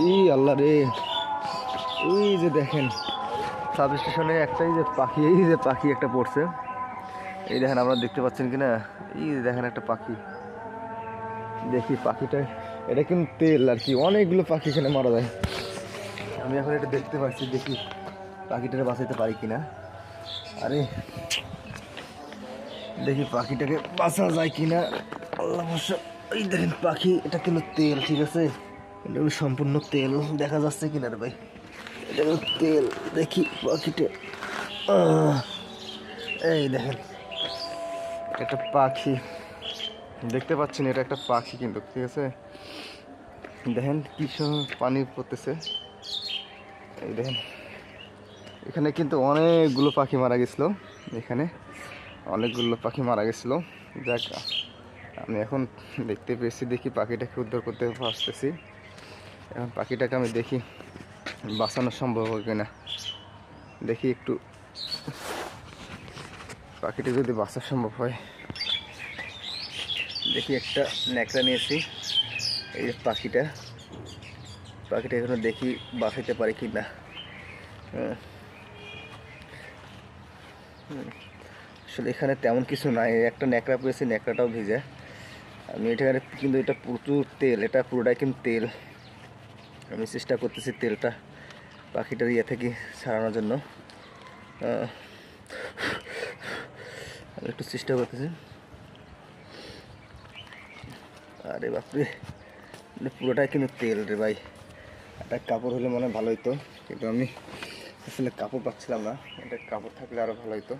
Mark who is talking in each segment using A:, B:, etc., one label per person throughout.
A: ই আল্লাহ রে, ওই যে দেখেন সাব স্টেশনে একটাই যে পাখি, এই যে পাখি একটা পড়ছে, এই দেখেন আপনারা দেখতে পাচ্ছেন কিনা, এই যে দেখেন একটা পাখি। দেখি পাখিটা, এটা কিন্তু তেল আর কি, অনেকগুলো পাখি এখানে মারা যায়। আমি এখন এটা দেখতে পাচ্ছি, দেখি পাখিটাকে বাঁচাইতে পারি কিনা। আরে দেখি পাখিটাকে বাঁচা যায় কিনা, আল্লাহ ভরসা। এই দেখেন পাখি, এটা কিন্তু তেল, ঠিক আছে, এটা সম্পূর্ণ তেল, দেখা যাচ্ছে কিনা রে ভাই, এটা তেল। দেখি পাখিটা, এই দেখেন একটা পাখি দেখতে পাচ্ছেন, এটা একটা পাখি কিন্তু, ঠিক আছে। দেখেন কি পানি পড়তেছে, এই দেখেন এখানে কিন্তু অনেকগুলো পাখি মারা গেছিলো, এখানে অনেকগুলো পাখি মারা গেছিলো। যাক, আমি এখন দেখতে পেয়েছি, দেখি পাখিটাকে উদ্ধার করতে পারতেছি। এখন পাখিটাকে আমি দেখি বাঁচানো সম্ভব হবে কিনা, দেখি একটু পাখিটা যদি বাঁচা সম্ভব হয়। দেখি একটা ন্যাকড়া নিয়েছি, এই পাখিটা এখানে দেখি বাঁচাইতে পারি কি না। আসলে এখানে তেমন কিছু নাই, একটা ন্যাকড়া পেয়েছি, ন্যাকড়াটাও ভিজে। আমি এখানে কিন্তু এটা প্রচুর তেল, এটা পুরোটাই কিন্তু তেল। আমি চেষ্টা করতেছি তেলটা পাখিটার ইয়ে থেকে ছাড়ানোর জন্য, আমি একটু চেষ্টা করতেছি। আরে বাপরে, পুরোটাই কিন্তু তেল রে ভাই। একটা কাপড় হলে মনে ভালো হইতো, কিন্তু আমি আসলে কাপড় পাচ্ছিলাম না। এটা কাপড় থাকলে আরও ভালো হইতো,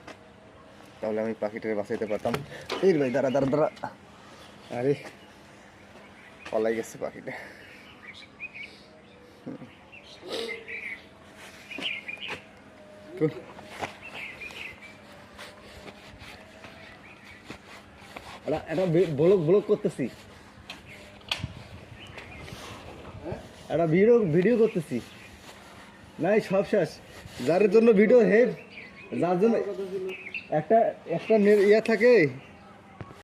A: তাহলে আমি পাখিটাকে বাঁচাইতে পারতাম। এই ভাই দাঁড়া দাঁড়া দাঁড়া, আরে পলাই গেছে পাখিটা। এটা ব্লগ করতেছি, একটা ভিডিও করতেছি, নাই সব শেষ। যার জন্য ভিডিও হেড, যার জন্য একটা ইয়া থাকে,